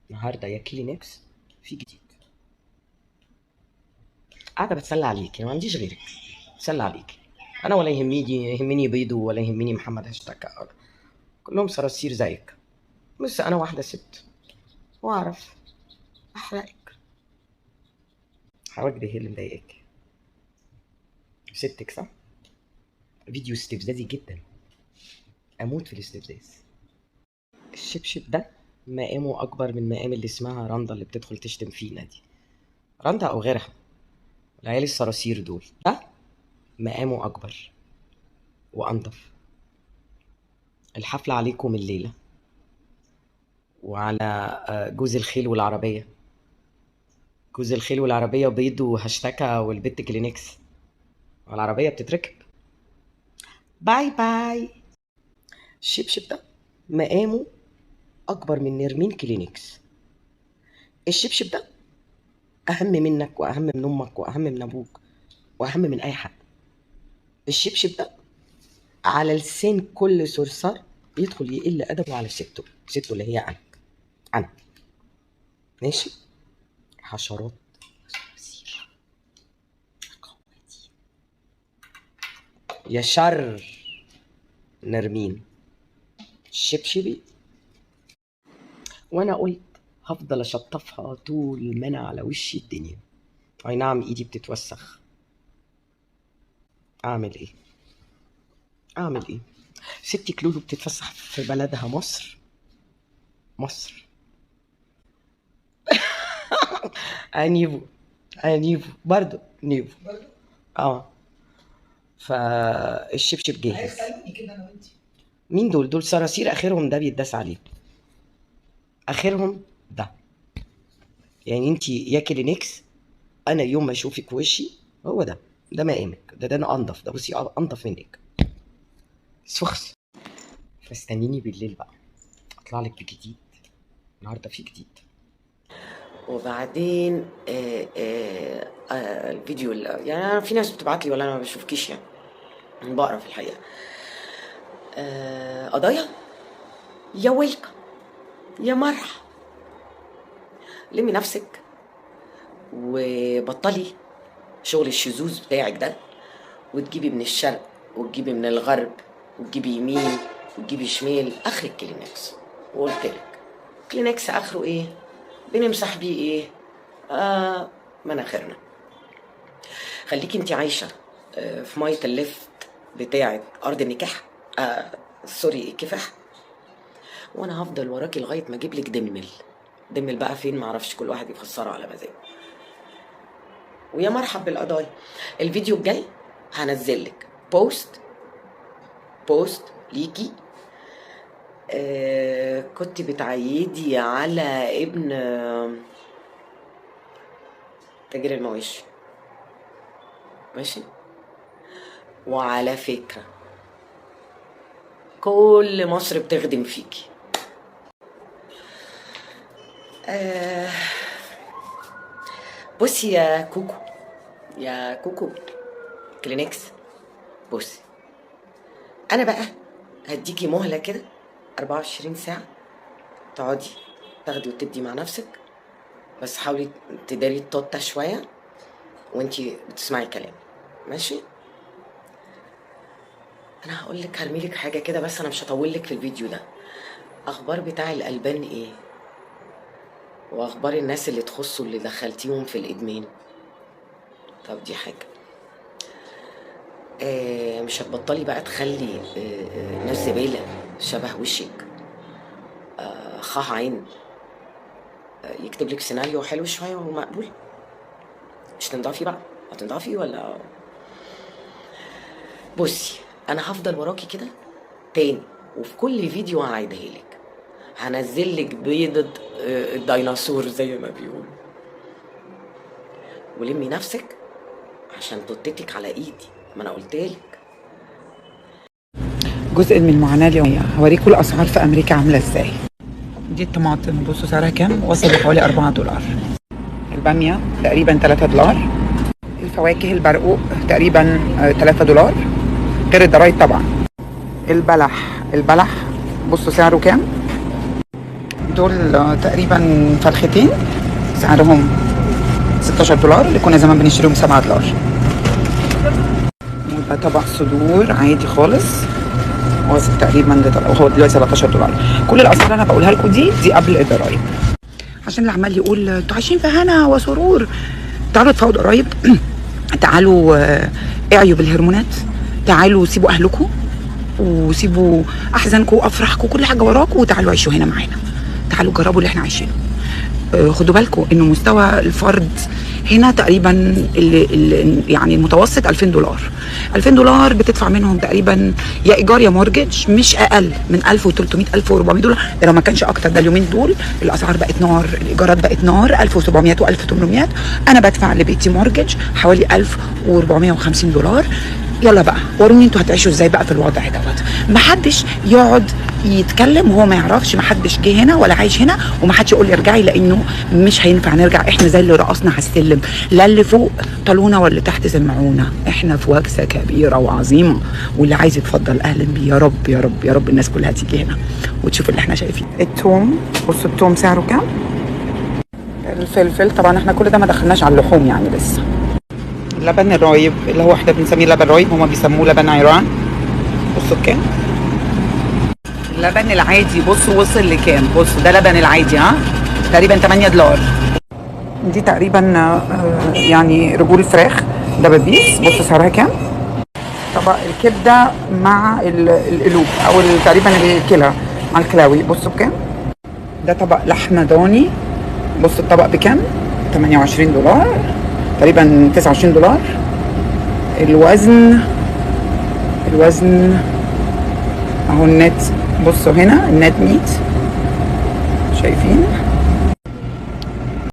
النهارده يا كلينكس في جديد. قاعده بتسلى عليك، ما عنديش غيرك. بتسلى عليك انا، ولا يهمني بيضو، ولا يهمني محمد هشتكى. كلهم صراصير زيك، بس انا واحده ست واعرف احرقك. حواجبي هي اللي مضايقاك؟ ستك صح؟ فيديو استفزازي جدا، اموت في الاستفزاز. الشبشب ده مقامه اكبر من مقام اللي اسمها رندا اللي بتدخل تشتم فينا دي، رندا او غيرها، العيال الصراصير دول. ده مقامه اكبر وانضف. الحفله عليكم الليله، وعلى جوز الخيل والعربيه. جوز الخيل والعربيه بيض وهشتكى والبت كلينكس، والعربيه بتتركب. باي باي. الشبشب ده مقامه اكبر من نرمين كلينكس. الشبشب ده اهم منك، واهم من امك، واهم من ابوك، واهم من اي حد. الشبشب ده على لسان كل صرصار يدخل يقل ادبه على سته اللي هي انا ماشي. حشرات صراصير قواتي يا شر نرمين شبشبي. وانا قلت هفضل اشطفها طول ما انا على وش الدنيا. اي نعم ايدي بتتوسخ، اعمل ايه؟ اعمل ايه؟ ستي كلودو بتتفسح في بلدها مصر. مصر نيفو، نيفو برضو نيفو. اه، فالشبشب جاهز. مين دول؟ دول صراصير اخرهم ده بيتداس عليه، اخرهم ده. يعني انت يا كلينكس، انا يوم ما اشوفك وشي هو ده مقامك. ده انا انضف، ده بصي انضف منك. سخس. فاستنيني بالليل بقى، اطلع لك بجديد. النهارده في جديد. وبعدين الفيديو اللي يعني أنا في ناس بتبعت لي ولا انا ما بشوفكيش، يعني بقرا في الحقيقه. قضايا يا ويلكم يا مرح. لمي نفسك وبطلي شغل الشذوذ بتاعك ده، وتجيبي من الشرق وتجيبي من الغرب وتجيبي يمين وتجيبي شمال. اخر الكلينكس، وقلت لك كلينكس اخره ايه؟ بنمسح بيه ايه؟ مناخيرنا. خليكي انت عايشه في ميه اللفت بتاعه ارض النكاح، سوري الكفاح، وانا هفضل وراكي لغايه ما اجيب لك دمل بقى فين معرفش، كل واحد يفسره على مزاجه. ويا مرحب بالقضايا. الفيديو الجاي هنزل لك بوست ليكي. كنت بتعيدي على ابن تاجر المواشي، ماشي؟ وعلى فكرة كل مصر بتخدم فيكي. بصي يا كوكو كلينكس، بصي انا بقى هديكي مهلة كده 24 ساعة تقعدي تاخدي وتدي مع نفسك، بس حاولي تداري التوتة شوية وانتي بتسمعي كلامي، ماشي؟ انا هقولك هرميلك حاجة كده، بس انا مش هطولك في الفيديو ده. اخبار بتاع الالبان ايه؟ واخبار الناس اللي تخصوا اللي دخلتيهم في الادمان؟ طب دي حاجة. مش هتبطلي بقى تخلي ناس زبالة شبه وشك، خاه عين، يكتب لك سيناريو حلو شوية ومقبول؟ مش تنضافي بقى؟ هتنضافي ولا؟ بصي انا هفضل وراكي كده تاني، وفي كل فيديو هعيدها لك، هنزل لك بيضة الديناصور زي ما بيقولوا. ولمي نفسك عشان توتتك على ايدي، ما انا قلتلك. جزء من المعاناة اليومية. هوريكم الأسعار في أمريكا عاملة إزاي. دي الطماطم بصوا سعرها كام، وصل لحوالي $4. البامية تقريبا $3. الفواكه البرقوق تقريبا $3، غير الضرايب طبعا. البلح بصوا سعره كام، دول تقريبا فرختين سعرهم $16 اللي كنا زمان بنشتريهم $7. وده طبق صدور عادي خالص واصل تقريبا هو دلوقتي $13. كل الاسعار اللي انا بقولها لكم دي قبل الضرايب، عشان اللي عمال يقول انتوا عايشين في هنا وسرور. تعالوا ادفعوا ضرايب تعالوا اعيوا بالهرمونات، تعالوا سيبوا اهلكم وسيبوا احزانكم وافراحكم كل حاجه وراكم وتعالوا عيشوا هنا معانا. تعالوا جربوا اللي احنا عايشينه. خدوا بالكم انه مستوى الفرد هنا تقريبا اللي يعني المتوسط $2000. $2000 بتدفع منهم تقريبا يا ايجار يا مورجج، مش اقل من $1300 $1400. ده لو ما كانش اكتر. ده اليومين دول الاسعار بقت نار، الايجارات بقت نار، 1700 و1800. انا بدفع لبيتي مورجج حوالي $1450. يلا بقى وروني انتوا هتعيشوا ازاي بقى في الوضع دوت. محدش يقعد يتكلم وهو ما يعرفش، محدش جه هنا ولا عايش هنا، ومحدش يقول لي ارجعي، لانه مش هينفع نرجع. احنا زي اللي رقصنا على السلم، لا اللي فوق طالونا واللي تحت سمعونا. احنا في وكسه كبيره وعظيمه، واللي عايز يتفضل اهلا بيه. يا رب يا رب يا رب الناس كلها تيجي هنا وتشوف اللي احنا شايفينه. التوم، بصوا التوم سعره كام. الفلفل طبعا احنا كل ده ما دخلناش على اللحوم يعني لسه. اللبن الرايب اللي هو احنا بنسميه لبن رايب، هما بيسموه لبن عيران. بصوا بكام. اللبن العادي بصوا وصل لكام. بصوا ده لبن العادي تقريبا $8. دي تقريبا يعني رجول فراخ دبابيس. بصوا سعرها كام. طبق الكبده مع القلوب او تقريبا الكلى مع الكلاوي. بصوا بكام. ده طبق لحمه ضاني. بصوا الطبق بكام. $28 تقريبا $29. الوزن اهو النت. بصوا هنا النت ميت شايفين.